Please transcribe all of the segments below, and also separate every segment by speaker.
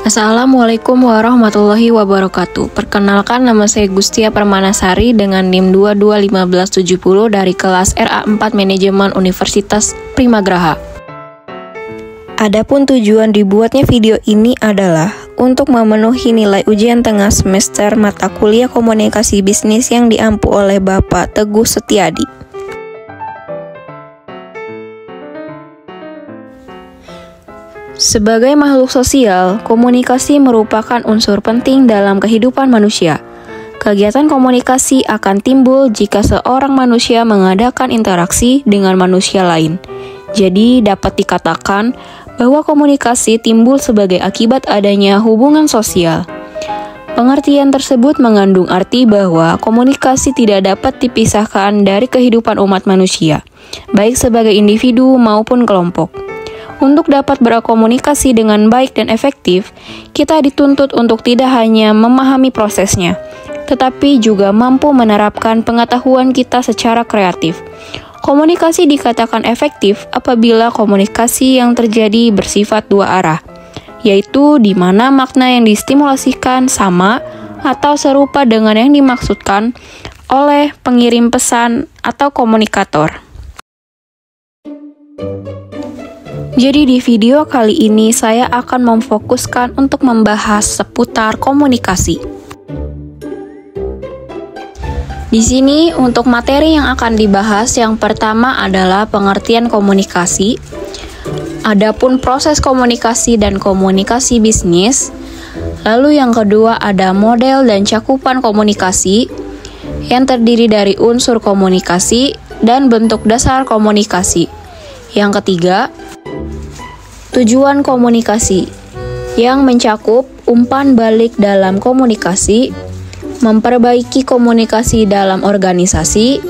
Speaker 1: Assalamualaikum warahmatullahi wabarakatuh. Perkenalkan, nama saya Gustia Permanasari dengan NIM 221570 dari kelas RA4 Manajemen Universitas Primagraha. Adapun tujuan dibuatnya video ini adalah untuk memenuhi nilai ujian tengah semester mata kuliah komunikasi bisnis yang diampu oleh Bapak Teguh Setiadi. Sebagai makhluk sosial, komunikasi merupakan unsur penting dalam kehidupan manusia. Kegiatan komunikasi akan timbul jika seorang manusia mengadakan interaksi dengan manusia lain. Jadi, dapat dikatakan bahwa komunikasi timbul sebagai akibat adanya hubungan sosial. Pengertian tersebut mengandung arti bahwa komunikasi tidak dapat dipisahkan dari kehidupan umat manusia, baik sebagai individu maupun kelompok. Untuk dapat berkomunikasi dengan baik dan efektif, kita dituntut untuk tidak hanya memahami prosesnya, tetapi juga mampu menerapkan pengetahuan kita secara kreatif. Komunikasi dikatakan efektif apabila komunikasi yang terjadi bersifat dua arah, yaitu di mana makna yang distimulasikan sama atau serupa dengan yang dimaksudkan oleh pengirim pesan atau komunikator. Jadi di video kali ini saya akan memfokuskan untuk membahas seputar komunikasi. Di sini untuk materi yang akan dibahas yang pertama adalah pengertian komunikasi. Adapun proses komunikasi dan komunikasi bisnis. Lalu yang kedua ada model dan cakupan komunikasi yang terdiri dari unsur komunikasi dan bentuk dasar komunikasi. Yang ketiga, tujuan komunikasi yang mencakup umpan balik dalam komunikasi, memperbaiki komunikasi dalam organisasi,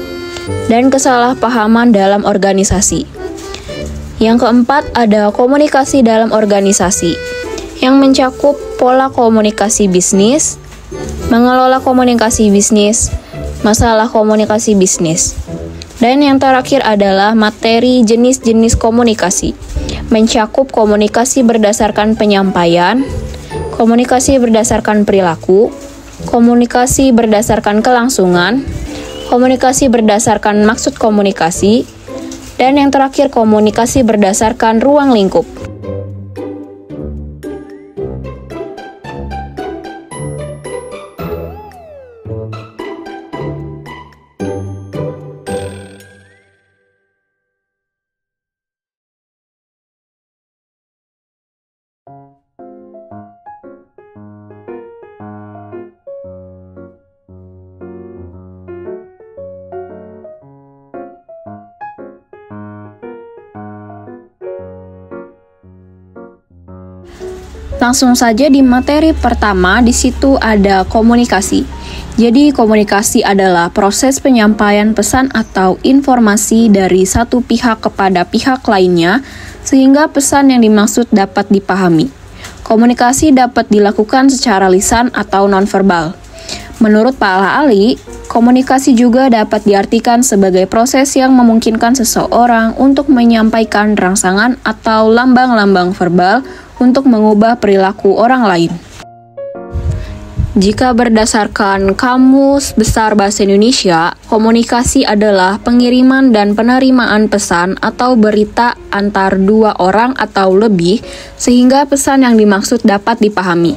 Speaker 1: dan kesalahpahaman dalam organisasi. Yang keempat ada komunikasi dalam organisasi yang mencakup pola komunikasi bisnis, mengelola komunikasi bisnis, masalah komunikasi bisnis. Dan yang terakhir adalah materi jenis-jenis komunikasi, mencakup komunikasi berdasarkan penyampaian, komunikasi berdasarkan perilaku, komunikasi berdasarkan kelangsungan, komunikasi berdasarkan maksud komunikasi, dan yang terakhir komunikasi berdasarkan ruang lingkup. Langsung saja di materi pertama, di situ ada komunikasi. Jadi komunikasi adalah proses penyampaian pesan atau informasi dari satu pihak kepada pihak lainnya sehingga pesan yang dimaksud dapat dipahami. Komunikasi dapat dilakukan secara lisan atau nonverbal. Menurut Pak Ala-Ali, komunikasi juga dapat diartikan sebagai proses yang memungkinkan seseorang untuk menyampaikan rangsangan atau lambang-lambang verbal untuk mengubah perilaku orang lain. Jika berdasarkan Kamus Besar Bahasa Indonesia, komunikasi adalah pengiriman dan penerimaan pesan atau berita antar dua orang atau lebih sehingga pesan yang dimaksud dapat dipahami.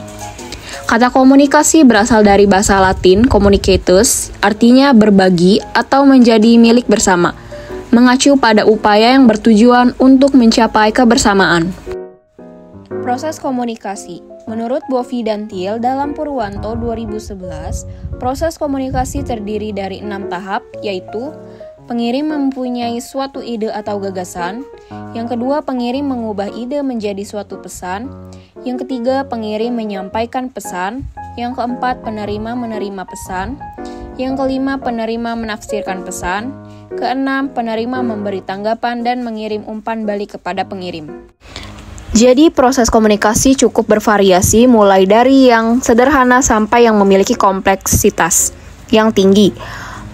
Speaker 1: Kata komunikasi berasal dari bahasa Latin communicatus, artinya berbagi atau menjadi milik bersama, mengacu pada upaya yang bertujuan untuk mencapai kebersamaan. Proses komunikasi. Menurut Bovi dan Thiel dalam Purwanto 2011, proses komunikasi terdiri dari 6 tahap, yaitu pengirim mempunyai suatu ide atau gagasan, yang kedua pengirim mengubah ide menjadi suatu pesan, yang ketiga pengirim menyampaikan pesan, yang keempat penerima menerima pesan, yang kelima penerima menafsirkan pesan, keenam penerima memberi tanggapan dan mengirim umpan balik kepada pengirim. Jadi proses komunikasi cukup bervariasi mulai dari yang sederhana sampai yang memiliki kompleksitas yang tinggi.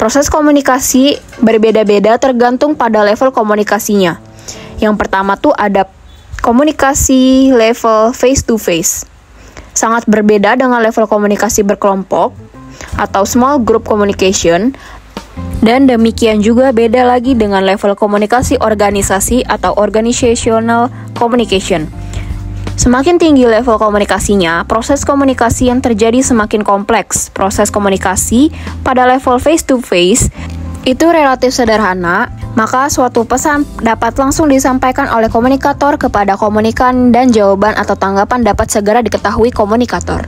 Speaker 1: Proses komunikasi berbeda-beda tergantung pada level komunikasinya. Yang pertama tuh ada komunikasi level face to face. sangat berbeda dengan level komunikasi berkelompok atau small group communication, dan demikian juga beda lagi dengan level komunikasi organisasi atau organizational communication. Semakin tinggi level komunikasinya, proses komunikasi yang terjadi semakin kompleks. Proses komunikasi pada level face-to-face itu relatif sederhana, maka suatu pesan dapat langsung disampaikan oleh komunikator kepada komunikan dan jawaban atau tanggapan dapat segera diketahui komunikator.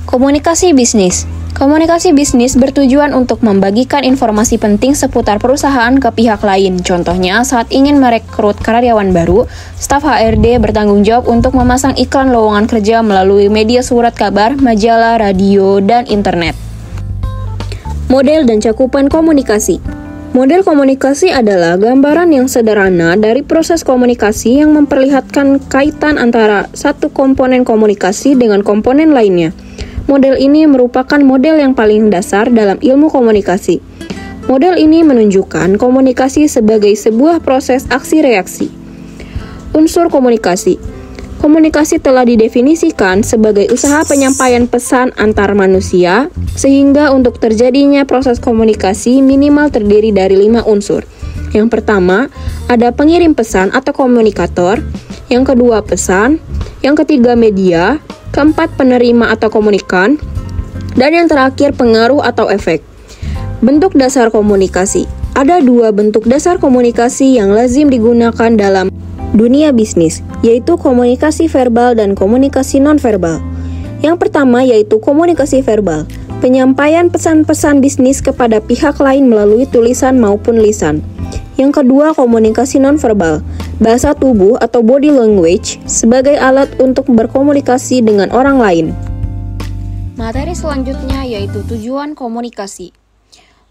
Speaker 1: Komunikasi bisnis. Komunikasi bisnis bertujuan untuk membagikan informasi penting seputar perusahaan ke pihak lain. Contohnya, saat ingin merekrut karyawan baru, staf HRD bertanggung jawab untuk memasang iklan lowongan kerja melalui media surat kabar, majalah, radio, dan internet. Model dan cakupan komunikasi. Model komunikasi adalah gambaran yang sederhana dari proses komunikasi yang memperlihatkan kaitan antara satu komponen komunikasi dengan komponen lainnya. Model ini merupakan model yang paling dasar dalam ilmu komunikasi. Model ini menunjukkan komunikasi sebagai sebuah proses aksi-reaksi. Unsur komunikasi. Komunikasi telah didefinisikan sebagai usaha penyampaian pesan antar manusia, sehingga untuk terjadinya proses komunikasi minimal terdiri dari 5 unsur. Yang pertama, ada pengirim pesan atau komunikator. Yang kedua, pesan. Yang ketiga, media. Keempat, penerima atau komunikan. Dan yang terakhir, pengaruh atau efek. Bentuk dasar komunikasi. Ada 2 bentuk dasar komunikasi yang lazim digunakan dalam dunia bisnis, yaitu komunikasi verbal dan komunikasi nonverbal. Yang pertama yaitu komunikasi verbal, penyampaian pesan-pesan bisnis kepada pihak lain melalui tulisan maupun lisan. Yang kedua, komunikasi nonverbal, bahasa tubuh atau body language sebagai alat untuk berkomunikasi dengan orang lain. Materi selanjutnya yaitu tujuan komunikasi.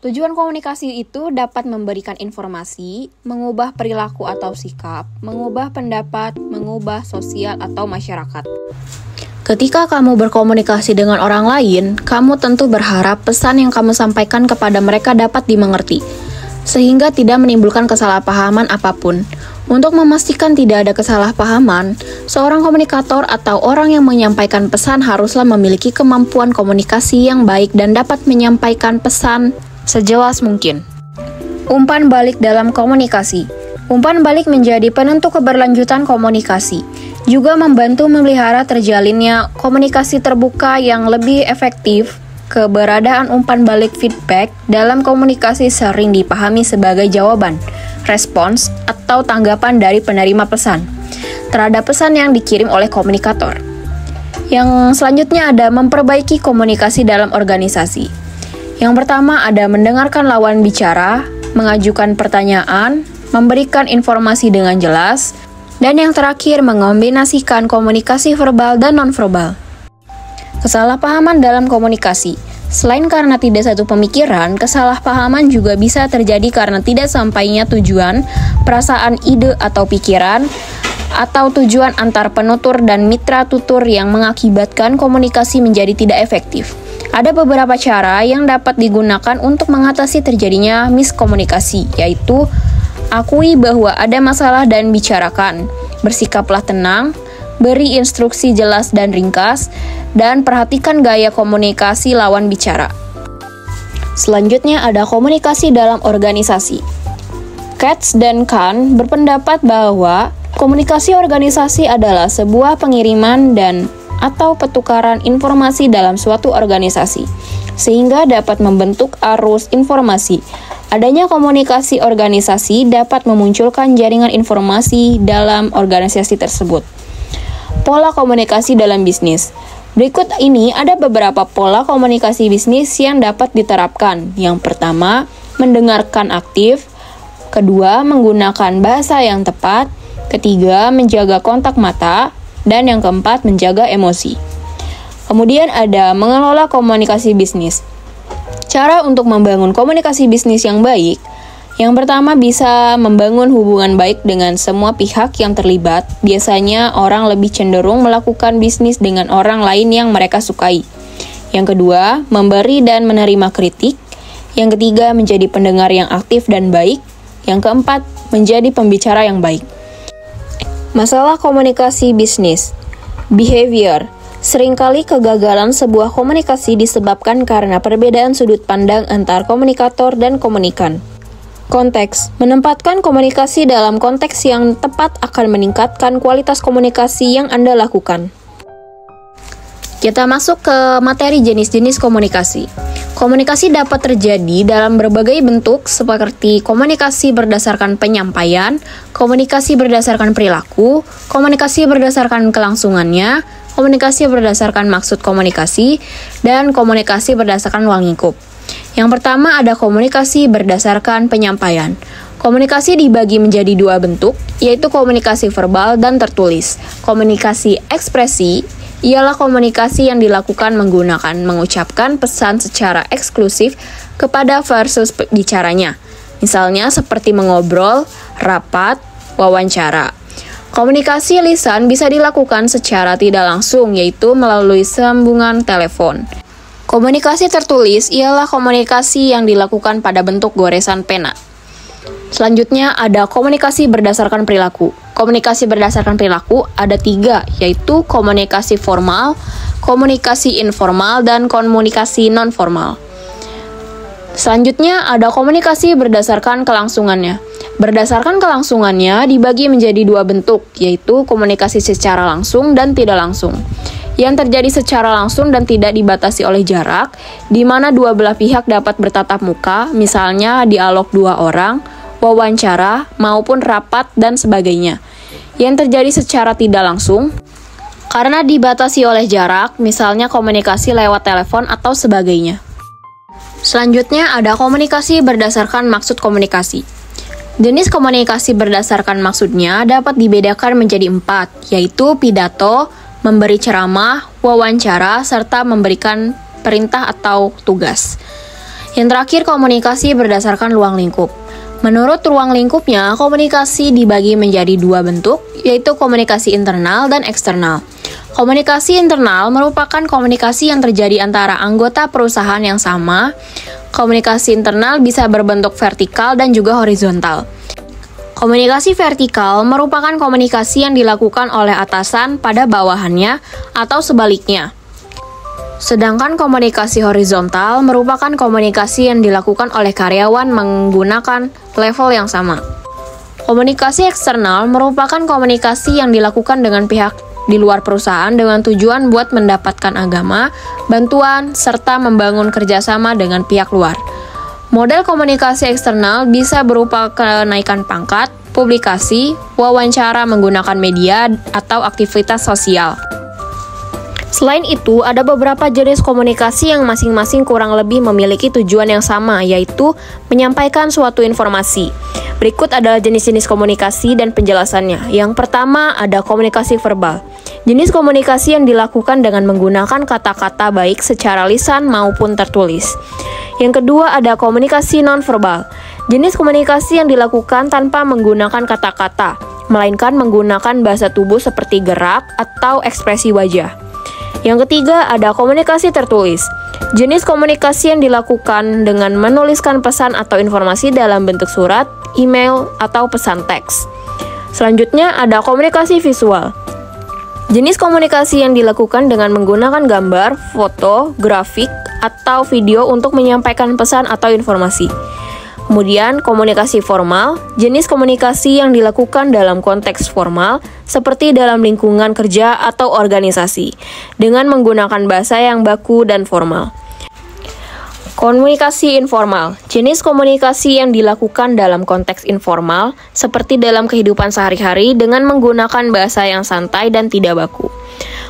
Speaker 1: Tujuan komunikasi itu dapat memberikan informasi, mengubah perilaku atau sikap, mengubah pendapat, mengubah sosial atau masyarakat. Ketika kamu berkomunikasi dengan orang lain, kamu tentu berharap pesan yang kamu sampaikan kepada mereka dapat dimengerti, sehingga tidak menimbulkan kesalahpahaman apapun. Untuk memastikan tidak ada kesalahpahaman, seorang komunikator atau orang yang menyampaikan pesan haruslah memiliki kemampuan komunikasi yang baik dan dapat menyampaikan pesan sejelas mungkin. Umpan balik dalam komunikasi. Umpan balik menjadi penentu keberlanjutan komunikasi, juga membantu memelihara terjalinnya komunikasi terbuka yang lebih efektif. Keberadaan umpan balik feedback dalam komunikasi sering dipahami sebagai jawaban, respons, atau tanggapan dari penerima pesan terhadap pesan yang dikirim oleh komunikator. Yang selanjutnya ada memperbaiki komunikasi dalam organisasi. Yang pertama ada mendengarkan lawan bicara, mengajukan pertanyaan, memberikan informasi dengan jelas, dan yang terakhir mengombinasikan komunikasi verbal dan nonverbal. Kesalahpahaman dalam komunikasi. Selain karena tidak satu pemikiran, kesalahpahaman juga bisa terjadi karena tidak sampainya tujuan, perasaan, ide, atau pikiran, atau tujuan antar penutur dan mitra tutur yang mengakibatkan komunikasi menjadi tidak efektif. Ada beberapa cara yang dapat digunakan untuk mengatasi terjadinya miskomunikasi, yaitu akui bahwa ada masalah dan bicarakan, bersikaplah tenang, beri instruksi jelas dan ringkas, dan perhatikan gaya komunikasi lawan bicara. Selanjutnya ada komunikasi dalam organisasi. Katz dan Kahn berpendapat bahwa komunikasi organisasi adalah sebuah pengiriman dan atau pertukaran informasi dalam suatu organisasi, sehingga dapat membentuk arus informasi. Adanya komunikasi organisasi dapat memunculkan jaringan informasi dalam organisasi tersebut. Pola komunikasi dalam bisnis. Berikut ini ada beberapa pola komunikasi bisnis yang dapat diterapkan. Yang pertama, mendengarkan aktif. Kedua, menggunakan bahasa yang tepat. Ketiga, menjaga kontak mata. Dan yang keempat, menjaga emosi. Kemudian ada mengelola komunikasi bisnis. Cara untuk membangun komunikasi bisnis yang baik. Yang pertama, bisa membangun hubungan baik dengan semua pihak yang terlibat. Biasanya orang lebih cenderung melakukan bisnis dengan orang lain yang mereka sukai. Yang kedua, memberi dan menerima kritik. Yang ketiga, menjadi pendengar yang aktif dan baik. Yang keempat, menjadi pembicara yang baik. Masalah komunikasi bisnis. Behavior. Seringkali kegagalan sebuah komunikasi disebabkan karena perbedaan sudut pandang antar komunikator dan komunikan. Konteks. Menempatkan komunikasi dalam konteks yang tepat akan meningkatkan kualitas komunikasi yang Anda lakukan. Kita masuk ke materi jenis-jenis komunikasi. Komunikasi dapat terjadi dalam berbagai bentuk seperti komunikasi berdasarkan penyampaian, komunikasi berdasarkan perilaku, komunikasi berdasarkan kelangsungannya, komunikasi berdasarkan maksud komunikasi, dan komunikasi berdasarkan ruang lingkup. Yang pertama ada komunikasi berdasarkan penyampaian. Komunikasi dibagi menjadi dua bentuk, yaitu komunikasi verbal dan tertulis. Komunikasi ekspresi ialah komunikasi yang dilakukan menggunakan mengucapkan pesan secara eksklusif kepada versus bicaranya. Misalnya seperti mengobrol, rapat, wawancara. Komunikasi lisan bisa dilakukan secara tidak langsung, yaitu melalui sambungan telepon. Komunikasi tertulis ialah komunikasi yang dilakukan pada bentuk goresan pena. Selanjutnya ada komunikasi berdasarkan perilaku. Komunikasi berdasarkan perilaku ada 3, yaitu komunikasi formal, komunikasi informal, dan komunikasi non-formal. Selanjutnya ada komunikasi berdasarkan kelangsungannya. Berdasarkan kelangsungannya dibagi menjadi 2 bentuk, yaitu komunikasi secara langsung dan tidak langsung. Yang terjadi secara langsung dan tidak dibatasi oleh jarak, di mana dua belah pihak dapat bertatap muka, misalnya dialog 2 orang, wawancara, maupun rapat, dan sebagainya. Yang terjadi secara tidak langsung, karena dibatasi oleh jarak, misalnya komunikasi lewat telepon atau sebagainya. Selanjutnya ada komunikasi berdasarkan maksud komunikasi. Jenis komunikasi berdasarkan maksudnya dapat dibedakan menjadi 4, yaitu pidato, memberi ceramah, wawancara, serta memberikan perintah atau tugas. Yang terakhir, komunikasi berdasarkan ruang lingkup. Menurut ruang lingkupnya, komunikasi dibagi menjadi 2 bentuk, yaitu komunikasi internal dan eksternal. Komunikasi internal merupakan komunikasi yang terjadi antara anggota perusahaan yang sama. Komunikasi internal bisa berbentuk vertikal dan juga horizontal. Komunikasi vertikal merupakan komunikasi yang dilakukan oleh atasan pada bawahannya atau sebaliknya. Sedangkan komunikasi horizontal merupakan komunikasi yang dilakukan oleh karyawan menggunakan level yang sama. Komunikasi eksternal merupakan komunikasi yang dilakukan dengan pihak di luar perusahaan dengan tujuan buat mendapatkan agama, bantuan, serta membangun kerjasama dengan pihak luar. Model komunikasi eksternal bisa berupa kenaikan pangkat, publikasi, wawancara menggunakan media, atau aktivitas sosial. Selain itu, ada beberapa jenis komunikasi yang masing-masing kurang lebih memiliki tujuan yang sama, yaitu menyampaikan suatu informasi. Berikut adalah jenis-jenis komunikasi dan penjelasannya. Yang pertama, ada komunikasi verbal. Jenis komunikasi yang dilakukan dengan menggunakan kata-kata baik secara lisan maupun tertulis. Yang kedua, ada komunikasi non-verbal. Jenis komunikasi yang dilakukan tanpa menggunakan kata-kata, melainkan menggunakan bahasa tubuh seperti gerak atau ekspresi wajah. Yang ketiga, ada komunikasi tertulis. Jenis komunikasi yang dilakukan dengan menuliskan pesan atau informasi dalam bentuk surat, email, atau pesan teks. Selanjutnya, ada komunikasi visual. Jenis komunikasi yang dilakukan dengan menggunakan gambar, foto, grafik, atau video untuk menyampaikan pesan atau informasi. Kemudian, komunikasi formal, jenis komunikasi yang dilakukan dalam konteks formal, seperti dalam lingkungan kerja atau organisasi, dengan menggunakan bahasa yang baku dan formal. Komunikasi informal, jenis komunikasi yang dilakukan dalam konteks informal, seperti dalam kehidupan sehari-hari dengan menggunakan bahasa yang santai dan tidak baku.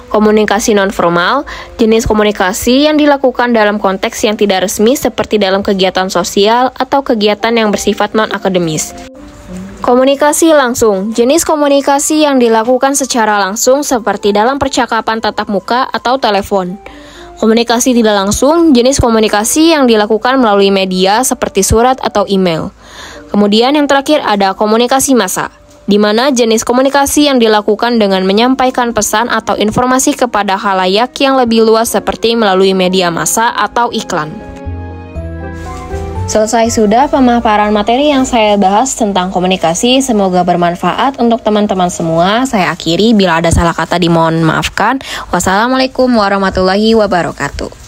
Speaker 1: Komunikasi non-formal, jenis komunikasi yang dilakukan dalam konteks yang tidak resmi seperti dalam kegiatan sosial atau kegiatan yang bersifat non-akademis. Komunikasi langsung, jenis komunikasi yang dilakukan secara langsung seperti dalam percakapan tatap muka atau telepon. Komunikasi tidak langsung, jenis komunikasi yang dilakukan melalui media seperti surat atau email. Kemudian yang terakhir ada komunikasi massa, di mana jenis komunikasi yang dilakukan dengan menyampaikan pesan atau informasi kepada khalayak yang lebih luas seperti melalui media massa atau iklan. Selesai sudah pemaparan materi yang saya bahas tentang komunikasi. Semoga bermanfaat untuk teman-teman semua. Saya akhiri, bila ada salah kata dimohon maafkan. Wassalamualaikum warahmatullahi wabarakatuh.